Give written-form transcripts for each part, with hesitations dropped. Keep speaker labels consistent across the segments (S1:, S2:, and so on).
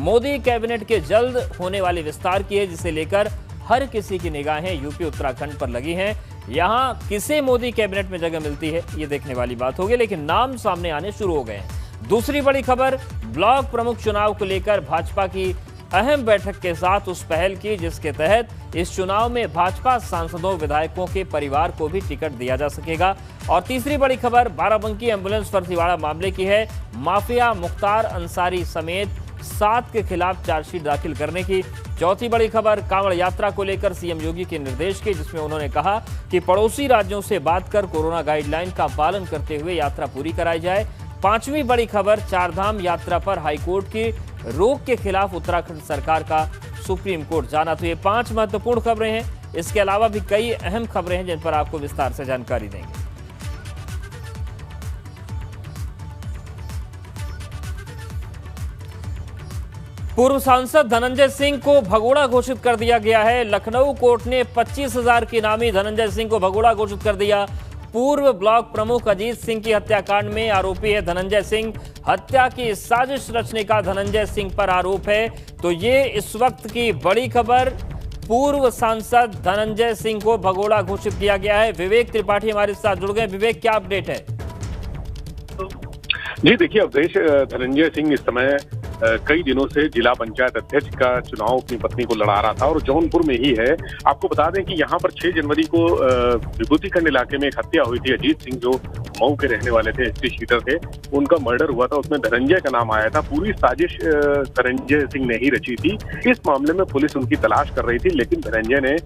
S1: Modi cabinet के जल्द होने वाले विस्तार की है, जिसे लेकर हर किसी की निगाहें यूपी उत्तराखंड पर लगी हैं। यहां किसे मोदी कैबिनेट में जगह मिलती है, ये देखने वाली बात होगी, लेकिन नाम सामने आने शुरू हो गए हैं। दूसरी बड़ी खबर, ब्लॉक प्रमुख चुनाव को लेकर भाजपा की अहम बैठक के साथ उस पहल की जिसके तहत इस चुनाव में भाजपा सांसदों विधायकों के परिवार को भी टिकट दिया जा सकेगा। और तीसरी बड़ी खबर बाराबंकी एम्बुलेंस फर्जीवाड़ा मामले की है। माफिया मुख्तार अंसारी समेत 7 के खिलाफ चार्जशीट दाखिल करने की। चौथी बड़ी खबर कांवड़ यात्रा को लेकर सीएम योगी के निर्देश की, जिसमें उन्होंने कहा कि पड़ोसी राज्यों से बात कर कोरोना गाइडलाइन का पालन करते हुए यात्रा पूरी कराई जाए। पांचवी बड़ी खबर, चारधाम यात्रा पर हाईकोर्ट की रोक के खिलाफ उत्तराखंड सरकार का सुप्रीम कोर्ट जाना। तो ये 5 महत्वपूर्ण खबरें हैं। इसके अलावा भी कई अहम खबरें हैं जिन पर आपको विस्तार से जानकारी देंगे। पूर्व सांसद धनंजय सिंह को भगोड़ा घोषित कर दिया गया है। लखनऊ कोर्ट ने 25,000 की इनामी धनंजय सिंह को भगोड़ा घोषित कर दिया। पूर्व ब्लॉक प्रमुख अजीत सिंह की हत्याकांड में आरोपी है धनंजय सिंह। हत्या की साजिश रचने का धनंजय सिंह पर आरोप है। तो ये इस वक्त की बड़ी खबर, पूर्व सांसद धनंजय सिंह को भगोड़ा घोषित किया गया है। विवेक त्रिपाठी हमारे साथ जुड़ गए। विवेक, क्या अपडेट है?
S2: जी देखिए, अवधेश, धनंजय सिंह इस समय कई दिनों से जिला पंचायत अध्यक्ष का चुनाव अपनी पत्नी को लड़ा रहा था और जौनपुर में ही है। आपको बता दें कि यहाँ पर 6 जनवरी को विभूतिखंड इलाके में एक हत्या हुई थी। अजीत सिंह जो मऊ के रहने वाले थे, एसटी शीटर थे, उनका मर्डर हुआ था। उसमें धनंजय का नाम आया था। पूरी साजिश धनंजय सिंह ने ही रची थी। इस मामले में पुलिस उनकी तलाश कर रही थी, लेकिन धनंजय ने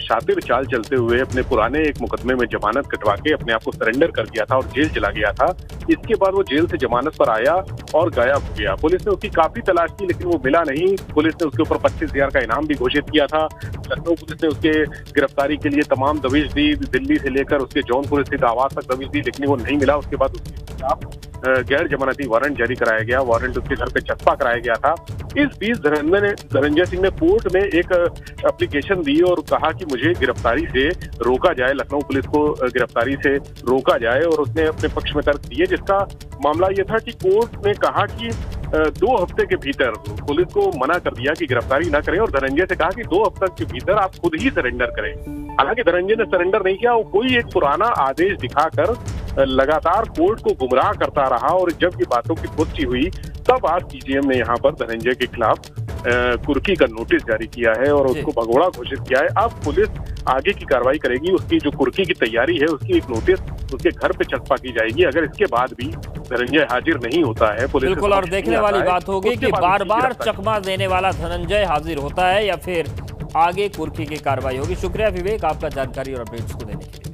S2: शातिर चाल चलते हुए अपने पुराने एक मुकदमे में जमानत कटवा के अपने आप को सरेंडर कर दिया था और जेल चला गया था। इसके बाद वो जेल से जमानत पर आया और गायब हो गया। पुलिस ने उसकी काफी तलाश की, लेकिन वो मिला नहीं। पुलिस ने उसके ऊपर 25,000 का इनाम भी घोषित किया था। लखनऊ पुलिस ने उसके गिरफ्तारी के लिए तमाम दबिश दी, दिल्ली से लेकर उसके जौनपुर स्थित आवास तक दबिश दी, लेकिन वो नहीं मिला। उसके बाद उसके खिलाफ गैर जमानती वारंट जारी कराया गया। वारंट उसके घर पे चस्पा कराया गया था। इस बीच धनंजय सिंह ने कोर्ट में एक एप्लीकेशन दी और कहा कि मुझे गिरफ्तारी से रोका जाए, लखनऊ पुलिस को गिरफ्तारी से रोका जाए, और उसने अपने पक्ष में तर्क दिए, जिसका मामला ये था कि कोर्ट ने कहा कि 2 हफ्ते के भीतर पुलिस को मना कर दिया कि गिरफ्तारी न करें और धनंजय से कहा कि 2 हफ्ते के भीतर आप खुद ही सरेंडर करें। हालांकि धनंजय ने सरेंडर नहीं किया। वो कोई एक पुराना आदेश दिखाकर लगातार कोर्ट को गुमराह करता रहा और जब ये बातों की पुष्टि हुई तब आज डीजीएम ने यहाँ पर धनंजय के खिलाफ कुर्की का नोटिस जारी किया है और उसको भगोड़ा घोषित किया है। अब पुलिस आगे की कार्रवाई करेगी। उसकी जो कुर्की की तैयारी है, उसकी एक नोटिस उसके घर पे चस्पा की जाएगी। अगर इसके बाद भी धनंजय हाजिर नहीं होता है पुलिस,
S1: बिल्कुल, और देखने वाली बात होगी कि बार बार चकमा देने वाला धनंजय हाजिर होता है या फिर आगे कुर्की की कार्रवाई होगी। शुक्रिया विवेक, आपका जानकारी और अपडेट्स को देने के लिए।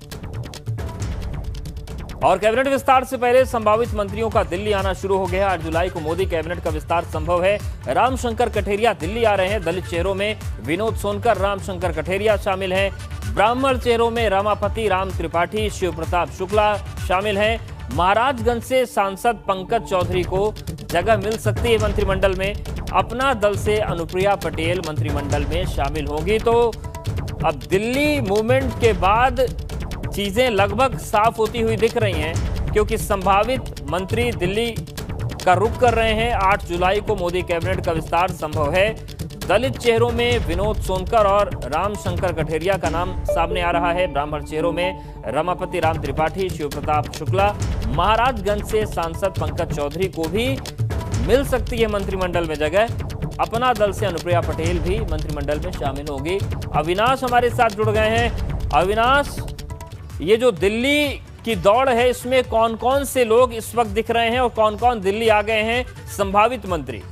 S1: और कैबिनेट विस्तार से पहले संभावित मंत्रियों का दिल्ली आना शुरू हो गया। 8 जुलाई को मोदी कैबिनेट का विस्तार संभव है। रामशंकर कठेरिया दिल्ली आ रहे हैं। दलित चेहरों में विनोद सोनकर, रामशंकर कठेरिया शामिल हैं। ब्राह्मण चेहरों में रमापति राम त्रिपाठी, शिव प्रताप शुक्ला शामिल हैं। महाराजगंज से सांसद पंकज चौधरी को जगह मिल सकती है मंत्रिमंडल में। अपना दल से अनुप्रिया पटेल मंत्रिमंडल में शामिल होंगी। तो अब दिल्ली मूवमेंट के बाद चीजें लगभग साफ होती हुई दिख रही हैं, क्योंकि संभावित मंत्री दिल्ली का रुख कर रहे हैं। 8 जुलाई को मोदी कैबिनेट का विस्तार संभव है। दलित चेहरों में विनोद सोनकर और रामशंकर कठेरिया का नाम सामने आ रहा है। ब्राह्मण चेहरों में रमापति राम त्रिपाठी, शिव प्रताप शुक्ला। महाराजगंज से सांसद पंकज चौधरी को भी मिल सकती है मंत्रिमंडल में जगह। अपना दल से अनुप्रिया पटेल भी मंत्रिमंडल में शामिल होगी। अविनाश हमारे साथ जुड़ गए हैं। अविनाश, ये जो दिल्ली की दौड़ है, इसमें कौन कौन से लोग इस वक्त दिख रहे हैं और कौन कौन दिल्ली आ गए हैं संभावित मंत्री?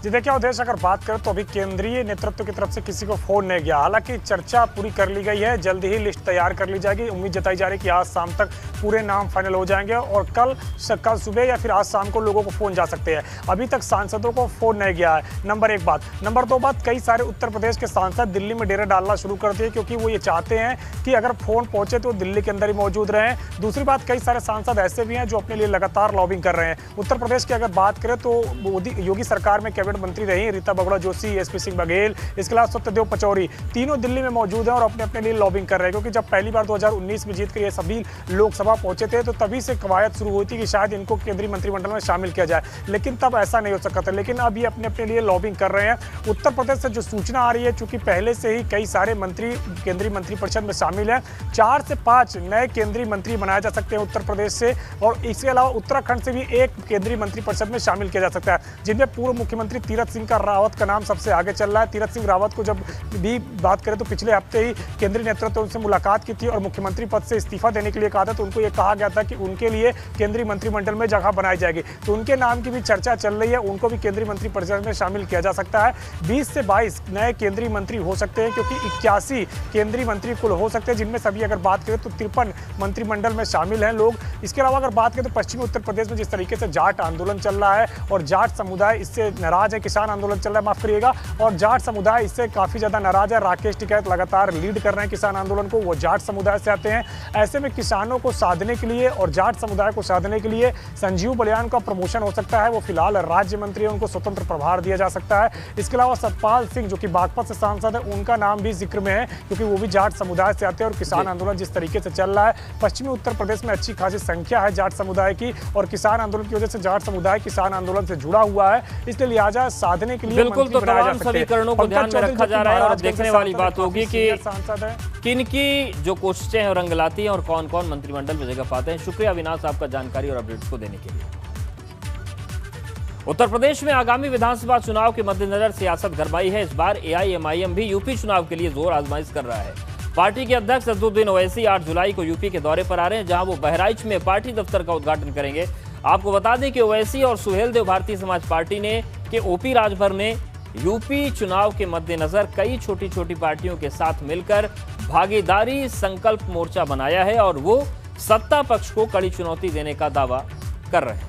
S3: जी देखिए उद्देश्य, अगर बात करें तो अभी केंद्रीय नेतृत्व की तरफ से किसी को फोन नहीं गया। हालांकि चर्चा पूरी कर ली गई है, जल्द ही लिस्ट तैयार कर ली जाएगी। उम्मीद जताई जा रही है कि आज शाम तक पूरे नाम फाइनल हो जाएंगे और कल सुबह या फिर आज शाम को लोगों को फोन जा सकते हैं। अभी तक सांसदों को फोन नहीं गया है, नंबर 1 बात। नंबर 2 बात, कई सारे उत्तर प्रदेश के सांसद दिल्ली में डेरा डालना शुरू कर दिए, क्योंकि वो ये चाहते हैं कि अगर फोन पहुंचे तो दिल्ली के अंदर ही मौजूद रहें। दूसरी बात, कई सारे सांसद ऐसे भी हैं जो अपने लिए लगातार लॉबिंग कर रहे हैं। उत्तर प्रदेश की अगर बात करें तो योगी सरकार में कैबिनेट कैबिनेट मंत्री रही रीता बहुगुणा जोशी, एसपी सिंह बघेल, इसके अलावा सत्यदेव पचौरी, तीनों दिल्ली में मौजूद हैं और अपने अपने लिए लॉबिंग कर रहे हैं। क्योंकि जब पहली बार 2019 में जीत कर ये सभी लोकसभा पहुंचे थे तो तभी से कवायद शुरू हुई थी कि शायद इनको केंद्रीय मंत्रिमंडल में शामिल किया जाए, लेकिन तब ऐसा नहीं हो सका था। लेकिन अब ये अपने अपने लिए लॉबिंग कर रहे हैं। उत्तर प्रदेश से जो सूचना आ रही है, चूंकि पहले से ही कई सारे मंत्री केंद्रीय मंत्रिपरिषद में शामिल हैं, 4 से 5 नए केंद्रीय मंत्री बनाए जा सकते हैं उत्तर प्रदेश से, और इसके अलावा उत्तराखंड से भी एक केंद्रीय मंत्रिपरिषद में शामिल किया जा सकता है, जिनमें पूर्व मुख्यमंत्री तीरथ सिंह रावत का नाम सबसे आगे चल रहा है। तीरथ सिंह रावत को जब भी बात करें तो पिछले हफ्ते ही केंद्रीय नेतृत्व उनसे मुलाकात की थी और मुख्यमंत्री पद से इस्तीफा देने के लिए कहा था। तो उनको ये कहा गया था कि उनके लिए केंद्रीय मंत्रिमंडल में जगह बनाई जाएगी, तो उनके नाम की भी चर्चा चल रही है। उनको भी केंद्रीय मंत्रिपरिषद में शामिल किया जा सकता है। 20 से 22 नए केंद्रीय मंत्री हो सकते हैं, क्योंकि 81 केंद्रीय मंत्री कुल हो सकते हैं, जिनमें सभी अगर बात करें तो 53 मंत्रिमंडल में शामिल हैं लोग। इसके अलावा अगर बात करें तो पश्चिमी उत्तर प्रदेश में जिस तरीके से जाट आंदोलन चल रहा है और जाट समुदाय इससे नाराज है, किसान आंदोलन चल रहा है, माफ करिएगा, और जाट समुदाय इससे काफी ज्यादा नाराज है। राकेश टिकैत लगातार लीड कर रहे हैं किसान आंदोलन को, वो जाट समुदाय से आते हैं। ऐसे में किसानों को साधने के लिए और जाट समुदाय को साधने के लिए संजीव बलियान का प्रमोशन हो सकता है। वो फिलहाल राज्य मंत्री है, उनको स्वतंत्र प्रभार दिया जा सकता है। इसके अलावा सतपाल सिंह जो कि बागपत से सांसद है, उनका नाम भी जिक्र में है, क्योंकि वो भी जाट समुदाय से आते हैं। और किसान आंदोलन जिस तरीके से चल रहा है, पश्चिमी उत्तर प्रदेश में अच्छी खासी संख्या है जाट समुदाय की, और किसान आंदोलन की वजह से जाट समुदाय किसान आंदोलन से जुड़ा हुआ है, इसलिए लिहाजा साधने के लिए
S1: बिल्कुल तो तमाम समीकरणों को ध्यान में रखा जा रहा है। और देखने वाली बात होगी कि
S3: सांसद है
S1: किनकी जो कोशिशें हैं रंग लाती हैं और कौन कौन मंत्रिमंडल में जगह पाते हैं। शुक्रिया अविनाश आपका जानकारी और अपडेट्स को देने के लिए। उत्तर प्रदेश में आगामी विधानसभा चुनाव के मद्देनजर सियासत गरमाई है। इस बार एआईएमआईएम भी यूपी चुनाव के लिए जोर आजमाइश कर रहा है। पार्टी के अध्यक्ष असदुद्दीन ओवैसी 8 जुलाई को यूपी के दौरे पर आ रहे हैं, जहां वो बहराइच में पार्टी दफ्तर का उद्घाटन करेंगे। आपको बता दें कि ओवैसी और सुहेल देव भारतीय समाज पार्टी ने के ओपी राजभर ने यूपी चुनाव के मद्देनजर कई छोटी छोटी पार्टियों के साथ मिलकर भागीदारी संकल्प मोर्चा बनाया है और वो सत्ता पक्ष को कड़ी चुनौती देने का दावा कर रहे हैं।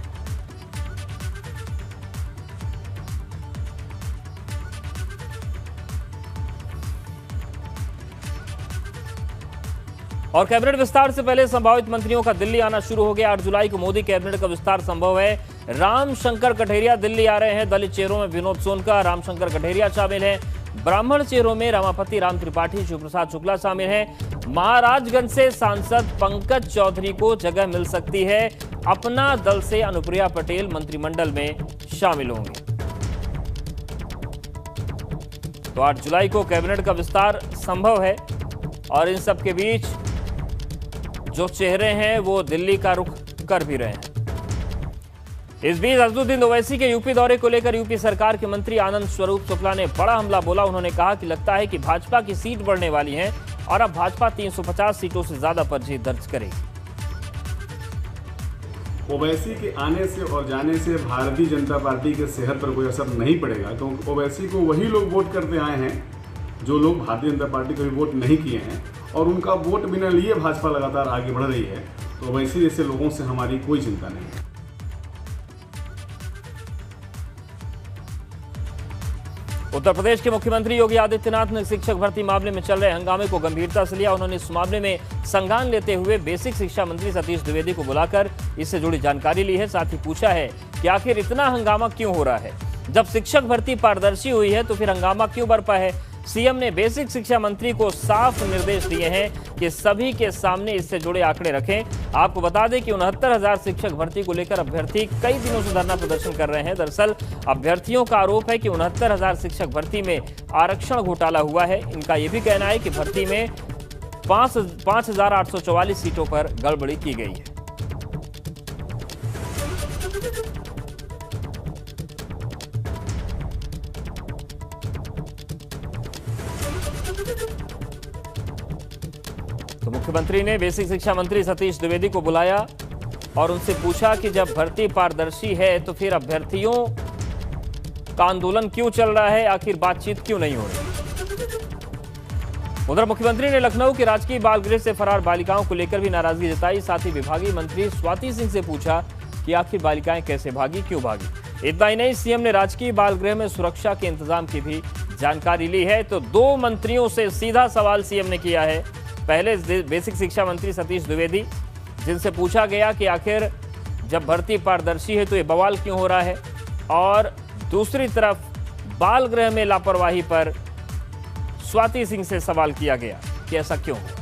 S1: और कैबिनेट विस्तार से पहले संभावित मंत्रियों का दिल्ली आना शुरू हो गया। 8 जुलाई को मोदी कैबिनेट का विस्तार संभव है। रामशंकर कठेरिया दिल्ली आ रहे हैं। दलित चेहरों में विनोद सोनकर, रामशंकर कठेरिया शामिल हैं। ब्राह्मण चेहरों में रमापति राम त्रिपाठी, शिवप्रसाद शुक्ला शामिल हैं। महाराजगंज से सांसद पंकज चौधरी को जगह मिल सकती है। अपना दल से अनुप्रिया पटेल मंत्रिमंडल में शामिल होंगे। तो 8 जुलाई को कैबिनेट का विस्तार संभव है और इन सब के बीच जो चेहरे हैं वो दिल्ली का रुख कर भी रहे हैं। इस बीच असदुद्दीन ओवैसी के यूपी दौरे को लेकर यूपी सरकार के मंत्री आनंद स्वरूप शुक्ला ने बड़ा हमला बोला। उन्होंने कहा कि लगता है कि भाजपा की सीट बढ़ने वाली है और अब भाजपा 350 सीटों से ज्यादा पर जीत दर्ज करेगी।
S4: ओवैसी के आने से और जाने से भारतीय जनता पार्टी के सेहत पर कोई असर नहीं पड़ेगा, क्योंकि ओवैसी को वही लोग वोट करते आए हैं जो लोग भारतीय जनता पार्टी को भी वोट नहीं किए हैं, और उनका वोट बिना लिए भाजपा लगातार आगे बढ़ रही है। तो ओवैसी जैसे लोगों से हमारी कोई चिंता नहीं है।
S1: उत्तर प्रदेश के मुख्यमंत्री योगी आदित्यनाथ ने शिक्षक भर्ती मामले में चल रहे हंगामे को गंभीरता से लिया। उन्होंने इस मामले में संज्ञान लेते हुए बेसिक शिक्षा मंत्री सतीश द्विवेदी को बुलाकर इससे जुड़ी जानकारी ली है। साथ ही पूछा है कि आखिर इतना हंगामा क्यों हो रहा है। जब शिक्षक भर्ती पारदर्शी हुई है तो फिर हंगामा क्यों बरपा है। सीएम ने बेसिक शिक्षा मंत्री को साफ निर्देश दिए हैं कि सभी के सामने इससे जुड़े आंकड़े रखें। आपको बता दें कि 69,000 शिक्षक भर्ती को लेकर अभ्यर्थी कई दिनों से धरना प्रदर्शन कर रहे हैं। दरअसल अभ्यर्थियों का आरोप है कि 69,000 शिक्षक भर्ती में आरक्षण घोटाला हुआ है। इनका यह भी कहना है कि भर्ती में 5,844 सीटों पर गड़बड़ी की गई है। तो मुख्यमंत्री ने बेसिक शिक्षा मंत्री सतीश द्विवेदी को बुलाया और उनसे पूछा कि जब भर्ती पारदर्शी है तो फिर अभ्यर्थियों का आंदोलन क्यों चल रहा है, आखिर बातचीत क्यों नहीं हो रही। उधर मुख्यमंत्री ने लखनऊ के राजकीय बाल गृह से फरार बालिकाओं को लेकर भी नाराजगी जताई। साथ ही विभागीय मंत्री स्वाति सिंह से पूछा कि आखिर बालिकाएं कैसे भागी, क्यों भागी। इतना ही नहीं, सीएम ने राजकीय बाल गृह में सुरक्षा के इंतजाम की भी जानकारी ली है। तो 2 मंत्रियों से सीधा सवाल सीएम ने किया है। पहले बेसिक शिक्षा मंत्री सतीश द्विवेदी, जिनसे पूछा गया कि आखिर जब भर्ती पारदर्शी है तो ये बवाल क्यों हो रहा है, और दूसरी तरफ बाल गृह में लापरवाही पर स्वाति सिंह से सवाल किया गया कि ऐसा क्यों हुआ।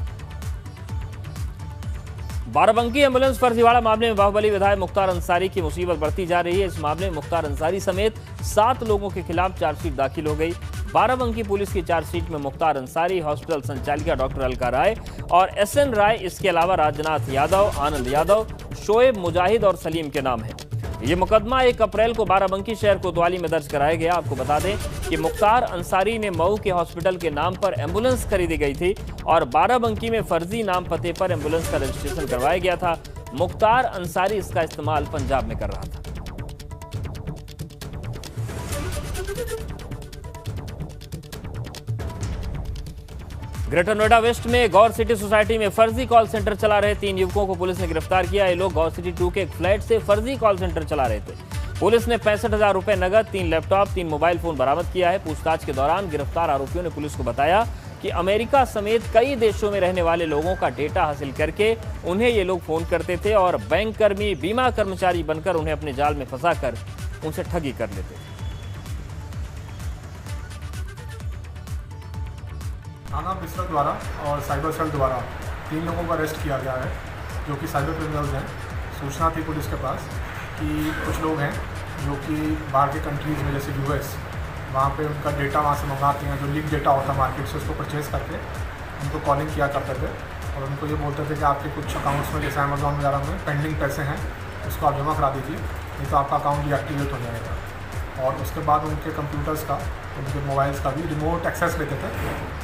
S1: बाराबंकी एम्बुलेंस फर्जीवाड़ा मामले में बाहुबली विधायक मुख्तार अंसारी की मुसीबत बढ़ती जा रही है। इस मामले में मुख्तार अंसारी समेत 7 लोगों के खिलाफ चार्जशीट दाखिल हो गई। बाराबंकी पुलिस की चार्जशीट में मुख्तार अंसारी, हॉस्पिटल संचालिका डॉक्टर अलका राय और SN राय, इसके अलावा राजनाथ यादव, आनंद यादव, शोएब मुजाहिद और सलीम के नाम है। ये मुकदमा 1 अप्रैल को बाराबंकी शहर कोतवाली में दर्ज कराया गया। आपको बता दें कि मुख्तार अंसारी ने मऊ के हॉस्पिटल के नाम पर एम्बुलेंस खरीदी गई थी और बाराबंकी में फर्जी नाम पते पर एम्बुलेंस का रजिस्ट्रेशन करवाया गया था। मुख्तार अंसारी इसका इस्तेमाल पंजाब में कर रहा था। ग्रेटर नोएडा वेस्ट में गौर सिटी सोसाइटी में फर्जी कॉल सेंटर चला रहे 3 युवकों को पुलिस ने गिरफ्तार किया। ये लोग गौर सिटी 2 के एक फ्लैट से फर्जी कॉल सेंटर चला रहे थे। पुलिस ने 65,000 रुपए नगद, 3 लैपटॉप, 3 मोबाइल फोन बरामद किया है। पूछताछ के दौरान गिरफ्तार आरोपियों ने पुलिस को बताया कि अमेरिका समेत कई देशों में रहने वाले लोगों का डेटा हासिल करके उन्हें ये लोग फोन करते थे और बैंक कर्मी, बीमा कर्मचारी बनकर उन्हें अपने जाल में फंसाकर उनसे ठगी कर लेते थे।
S5: थाना बिस्तर द्वारा और साइबर सेल द्वारा 3 लोगों को अरेस्ट किया गया है, जो कि साइबर क्रिमिनल्स हैं। सूचना थी पुलिस के पास कि कुछ लोग हैं जो कि बाहर के कंट्रीज़ में, जैसे US, वहाँ पे उनका डेटा वहाँ से मंगाते हैं, जो लीक डेटा होता है मार्केट से, उसको परचेज़ करके उनको कॉलिंग किया करते थे और उनको ये बोलते थे कि आपके कुछ अकाउंट्स में, जैसे अमेज़ॉन वगैरह में पेंडिंग पैसे हैं, उसको आप जमा करा दीजिए, नहीं तो आपका अकाउंट डीएक्टिवेट हो जाएगा। और उसके बाद उनके कंप्यूटर्स का, उनके मोबाइल्स का भी रिमोट एक्सेस लेते थे।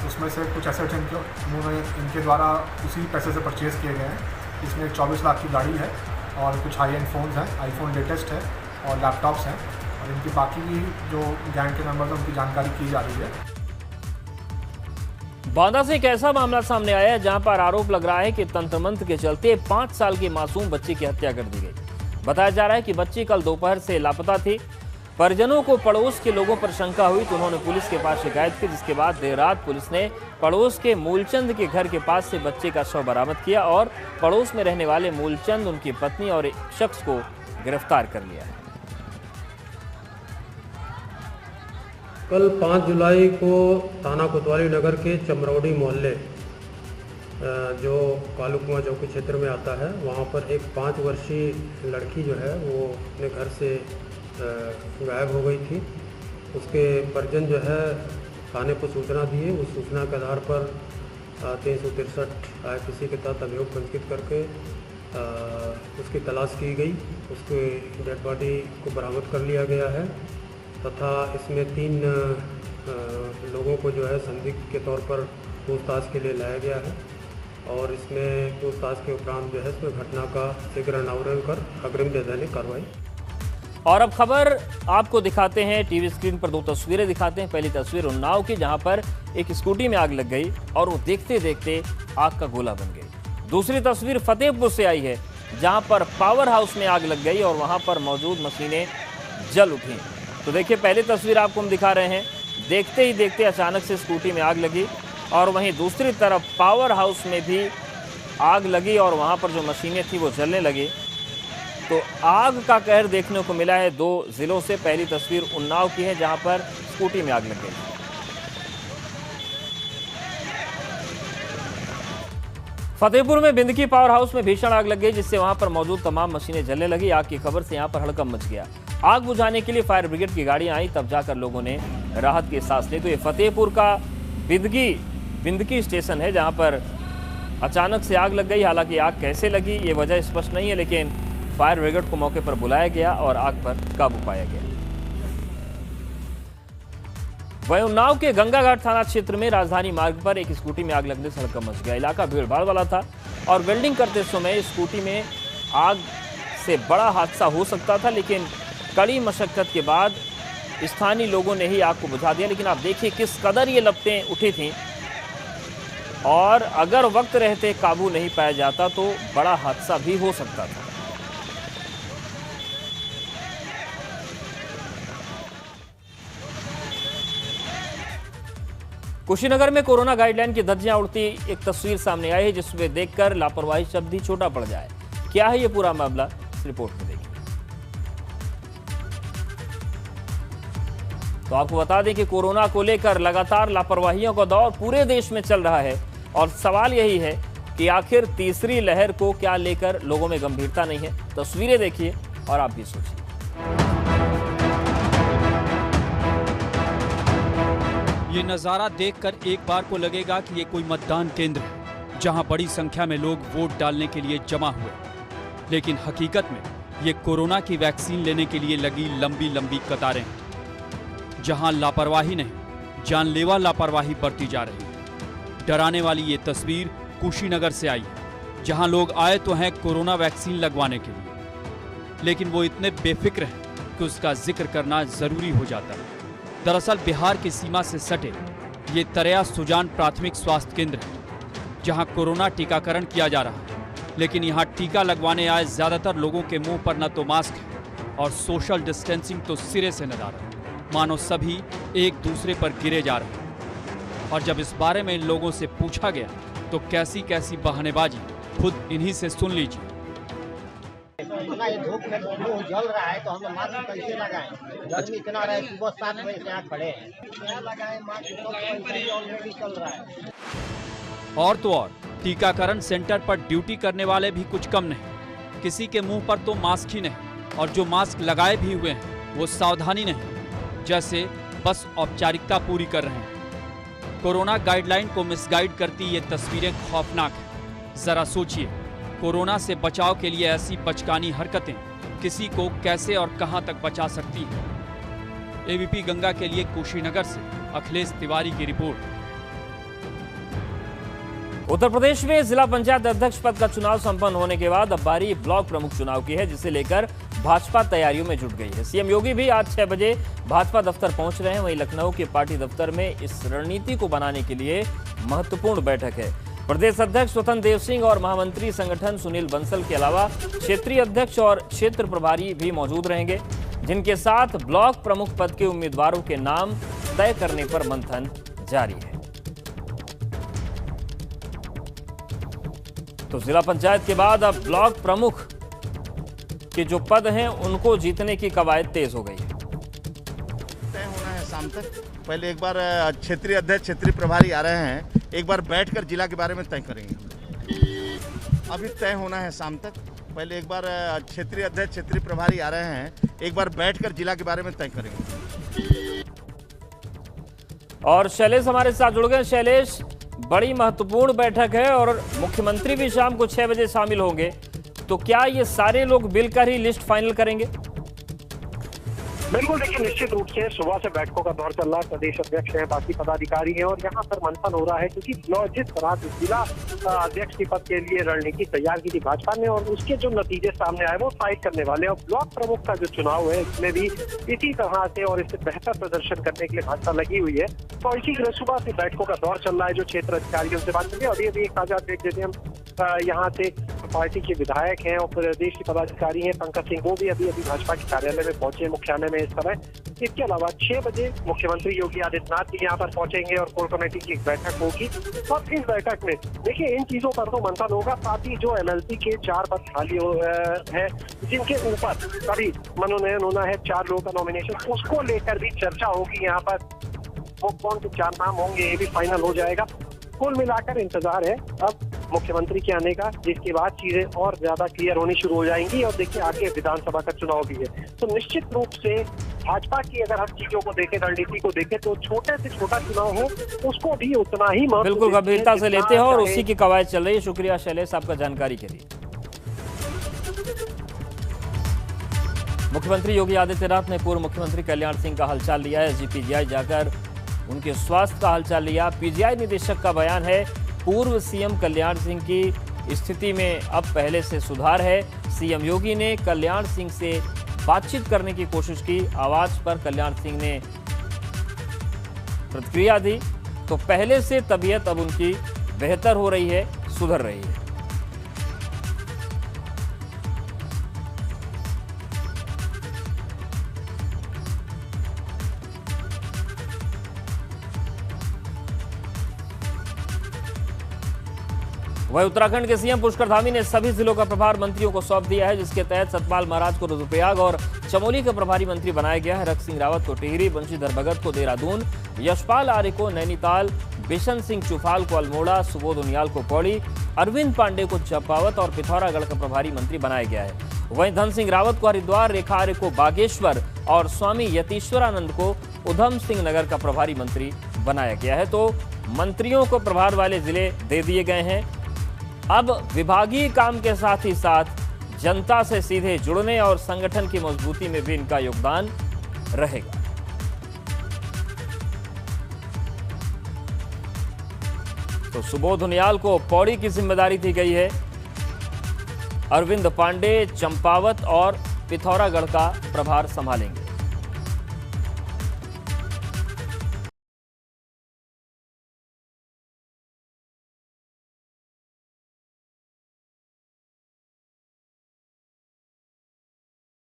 S5: उसमें से कुछ एसेट्स इनके द्वारा उसी पैसे से परचेज़ किए गए हैं। इसमें 24 लाख की गाड़ी है और कुछ हाई एंड फ़ोन्स हैं, आईफोन लेटेस्ट है और लैपटॉप्स हैं, और इनकी बाकी भी जो गैंग के मेंबर्स हैं उनकी जानकारी की जा रही है।
S1: बांदा से एक ऐसा मामला सामने आया है जहां पर आरोप लग रहा है कि तंत्र मंत्र के चलते 5 साल की मासूम बच्ची की हत्या कर दी गई। बताया जा रहा है कि बच्ची कल दोपहर से लापता थी। परिजनों को पड़ोस के लोगों पर शंका हुई तो उन्होंने पुलिस के पास शिकायत की, जिसके बाद देर रात पुलिस ने पड़ोस के मूलचंद के घर के पास से बच्चे का शव बरामद किया और पड़ोस में रहने वाले मूलचंद, उनकी पत्नी और एक शख्स को गिरफ्तार कर लिया है।
S6: कल 5 जुलाई को थाना कोतवाली नगर के चमरौड़ी मोहल्ले, जो कालू कुआं चौकी क्षेत्र में आता है, वहाँ पर एक 5 वर्षीय लड़की जो है वो अपने घर से गायब हो गई थी। उसके परिजन जो है थाने को सूचना दिए। उस सूचना के आधार पर 363 IPC के तहत अभियोग पंजीकृत करके उसकी तलाश की गई। उसके डेड बॉडी को बरामद कर लिया गया है तथा इसमें 3 लोगों को जो है संदिग्ध के तौर पर पूछताछ के लिए लाया गया है और इसमें पूछताछ के उपरांत जो है इसमें घटना का शीघ्र अनावरण कर अग्रिम वैधानिक कार्रवाई।
S1: और अब खबर आपको दिखाते हैं, टीवी स्क्रीन पर 2 तस्वीरें दिखाते हैं। पहली तस्वीर उन्नाव की, जहां पर एक स्कूटी में आग लग गई और वो देखते देखते आग का गोला बन गई। दूसरी तस्वीर फतेहपुर से आई है, जहां पर पावर हाउस में आग लग गई और वहां पर मौजूद मशीनें जल उठी। तो देखिए, पहली तस्वीर आपको हम दिखा रहे हैं, देखते ही देखते अचानक से स्कूटी में आग लगी और वहीं दूसरी तरफ पावर हाउस में भी आग लगी और वहाँ पर जो मशीनें थी वो जलने लगी। तो आग का कहर देखने को मिला है 2 जिलों से। पहली तस्वीर उन्नाव की है, जहां पर स्कूटी में आग लग गई। फतेहपुर में बिंदकी पावर हाउस में भीषण आग लग गई, जिससे वहां पर मौजूद तमाम मशीनें जलने लगी। आग की खबर से यहां पर हड़कंप मच गया। आग बुझाने के लिए फायर ब्रिगेड की गाड़ियां आई, तब जाकर लोगों ने राहत की सांस ली। तो ये फतेहपुर का बिंदकी स्टेशन है, जहां पर अचानक से आग लग गई। हालांकि आग कैसे लगी ये वजह स्पष्ट नहीं है, लेकिन फायर ब्रिगेड को मौके पर बुलाया गया और आग पर काबू पाया गया। वहीं उन्नाव के गंगाघाट थाना क्षेत्र में राजधानी मार्ग पर एक स्कूटी में आग लगने से हड़कंप मच गया। इलाका भीड़ भाड़ वाला था और वेल्डिंग करते समय स्कूटी में आग से बड़ा हादसा हो सकता था, लेकिन कड़ी मशक्कत के बाद स्थानीय लोगों ने ही आग को बुझा दिया। लेकिन आप देखिए किस कदर ये लपटें उठी थीं और अगर वक्त रहते काबू नहीं पाया जाता तो बड़ा हादसा भी हो सकता था। कुशीनगर में कोरोना गाइडलाइन की धज्जियां उड़ती एक तस्वीर सामने आई है, जिसमें देखकर लापरवाही शब्द ही छोटा पड़ जाए। क्या है ये पूरा मामला, इस रिपोर्ट में देखिए। तो आपको बता दें कि कोरोना को लेकर लगातार लापरवाहियों का दौर पूरे देश में चल रहा है और सवाल यही है कि आखिर तीसरी लहर को क्या लेकर लोगों में गंभीरता नहीं है। तस्वीरें देखिए और आप भी सोचिए।
S7: ये नज़ारा देखकर एक बार को लगेगा कि ये कोई मतदान केंद्र है जहां बड़ी संख्या में लोग वोट डालने के लिए जमा हुए, लेकिन हकीकत में ये कोरोना की वैक्सीन लेने के लिए लगी लंबी लंबी कतारें हैं, जहां लापरवाही नहीं जानलेवा लापरवाही बरती जा रही है। डराने वाली ये तस्वीर कुशीनगर से आई है, जहां लोग आए तो हैं कोरोना वैक्सीन लगवाने के लिए, लेकिन वो इतने बेफिक्र हैं कि उसका जिक्र करना जरूरी हो जाता है। दरअसल बिहार की सीमा से सटे ये तरया सुजान प्राथमिक स्वास्थ्य केंद्र है, जहां कोरोना टीकाकरण किया जा रहा है, लेकिन यहां टीका लगवाने आए ज्यादातर लोगों के मुंह पर न तो मास्क है और सोशल डिस्टेंसिंग तो सिरे से नदार है, मानो सभी एक दूसरे पर गिरे जा रहे हैं। और जब इस बारे में इन लोगों से पूछा गया तो कैसी कैसी बहानेबाजी खुद इन्हीं से सुन लीजिए।
S8: इतना ये धूप में मुंह जल रहा है तो हम लोग मास्क कैसे लगाएं? गर्मी इतना रहा है, सुबह 7 बजे से यहाँ खड़े हैं, क्या लगाएं मास्क? ऑलरेडी चल रहा है।
S7: और तो और टीकाकरण सेंटर पर ड्यूटी करने वाले भी कुछ कम नहीं। किसी के मुंह पर तो मास्क ही नहीं, और जो मास्क लगाए भी हुए हैं वो सावधानी नहीं, जैसे बस औपचारिकता पूरी कर रहे हैं। कोरोना गाइडलाइन को मिसगाइड करती ये तस्वीरें खौफनाक हैं। जरा सोचिए, कोरोना से बचाव के लिए ऐसी बचकानी हरकतें किसी को कैसे और कहां तक बचा सकती हैं। एबीपी गंगा के लिए कुशीनगर से अखिलेश तिवारी की रिपोर्ट।
S1: उत्तर प्रदेश में जिला पंचायत अध्यक्ष पद का चुनाव संपन्न होने के बाद अब बारी ब्लॉक प्रमुख चुनाव की है, जिसे लेकर भाजपा तैयारियों में जुट गई है। सीएम योगी भी आज 6 बजे भाजपा दफ्तर पहुंच रहे हैं। वहीं लखनऊ के पार्टी दफ्तर में इस रणनीति को बनाने के लिए महत्वपूर्ण बैठक है। प्रदेश अध्यक्ष स्वतंत्र देव सिंह और महामंत्री संगठन सुनील बंसल के अलावा क्षेत्रीय अध्यक्ष और क्षेत्र प्रभारी भी मौजूद रहेंगे, जिनके साथ ब्लॉक प्रमुख पद के उम्मीदवारों के नाम तय करने पर मंथन जारी है। तो जिला पंचायत के बाद अब ब्लॉक प्रमुख के जो पद हैं उनको जीतने की कवायद तेज हो गई है।
S9: तय होना है शाम तक। पहले एक बार क्षेत्रीय अध्यक्ष क्षेत्रीय प्रभारी आ रहे हैं, एक बार बैठकर जिला के बारे में तय करेंगे। अभी तय होना है शाम तक। पहले एक बार क्षेत्रीय अध्यक्ष क्षेत्रीय प्रभारी आ रहे हैं, एक बार बैठकर जिला के बारे में तय करेंगे।
S1: और शैलेश हमारे साथ जुड़ गए। शैलेश, बड़ी महत्वपूर्ण बैठक है और मुख्यमंत्री भी शाम को 6 बजे शामिल होंगे, तो क्या ये सारे लोग मिलकर ही लिस्ट फाइनल करेंगे?
S10: बिल्कुल, देखिए निश्चित रूप से सुबह से बैठकों का दौर चल रहा है। प्रदेश अध्यक्ष है, बाकी पदाधिकारी हैं और यहाँ पर मंथन हो रहा है, क्योंकि जिस तरह से जिला अध्यक्ष के पद के लिए रणनीति तैयार की थी भाजपा ने और उसके जो नतीजे सामने आए वो साइड करने वाले। और ब्लॉक प्रमुख का जो चुनाव है इसमें भी इसी तरह से और इससे बेहतर प्रदर्शन करने के लिए भाजपा लगी हुई है। तो इसी सुबह से बैठकों का दौर चल रहा है। जो क्षेत्र अधिकारियों से बात करिए, अभी एक ताजा अपडेट देते हैं हम। यहाँ से पार्टी के विधायक हैं और प्रदेश के पदाधिकारी हैं, पंकज सिंह, वो भी अभी भाजपा के कार्यालय में पहुंचे, मुख्यालय में इस समय। इसके अलावा 6 बजे मुख्यमंत्री योगी आदित्यनाथ भी यहाँ पर पहुंचेंगे और कोर कमेटी की एक बैठक होगी। और इस बैठक में देखिए इन चीजों पर तो मंथन होगा, साथ ही जो एमएलसी के 4 पद खाली है, जिनके ऊपर अभी मनोनयन होना है, 4 लोगों का नॉमिनेशन, उसको लेकर भी चर्चा होगी। यहाँ पर वो कौन से 4 नाम होंगे ये भी फाइनल हो जाएगा। कुल मिलाकर इंतजार है अब मुख्यमंत्री के आने का, जिसके बाद चीजें और ज्यादा क्लियर होनी शुरू हो जाएंगी। और देखिए आगे विधानसभा का चुनाव भी है, तो निश्चित रूप से भाजपा की अगर हम चीजों को देखें, रणनीति को देखें, तो छोटे से छोटा चुनाव हो उसको भी उतना ही
S1: बिल्कुल गंभीरता से लेते हैं और उसी की कवायद चल रही है। शुक्रिया शैलेश आपका जानकारी के लिए। मुख्यमंत्री योगी आदित्यनाथ ने पूर्व मुख्यमंत्री कल्याण सिंह का हालचाल लिया है। एसजीपीजीआई जाकर उनके स्वास्थ्य का हालचाल लिया। पीजीआई निदेशक का बयान है, पूर्व सीएम कल्याण सिंह की स्थिति में अब पहले से सुधार है। सीएम योगी ने कल्याण सिंह से बातचीत करने की कोशिश की। आवाज पर कल्याण सिंह ने प्रतिक्रिया दी, तो पहले से तबीयत अब उनकी बेहतर हो रही है, सुधर रही है। वहीं उत्तराखंड के सीएम पुष्कर धामी ने सभी जिलों का प्रभार मंत्रियों को सौंप दिया है, जिसके तहत सतपाल महाराज को रुद्रप्रयाग और चमोली का प्रभारी मंत्री बनाया गया है। रख सिंह रावत को टिहरी, बंशीधर भगत को देहरादून, यशपाल आर्य को नैनीताल, बिशन सिंह चुफाल को अल्मोड़ा, सुबोध उनियाल को पौड़ी, अरविंद पांडे को चंपावत और पिथौरागढ़ का प्रभारी मंत्री बनाया गया है। वहीं धन सिंह रावत को हरिद्वार, रेखा आर्य को बागेश्वर और स्वामी यतीश्वरानंद को उधम सिंह नगर का प्रभारी मंत्री बनाया गया है। तो मंत्रियों को प्रभार वाले जिले दे दिए गए हैं। अब विभागीय काम के साथ ही साथ जनता से सीधे जुड़ने और संगठन की मजबूती में भी इनका योगदान रहेगा। तो सुबोध उनियाल को पौड़ी की जिम्मेदारी दी गई है। अरविंद पांडे चंपावत और पिथौरागढ़ का प्रभार संभालेंगे।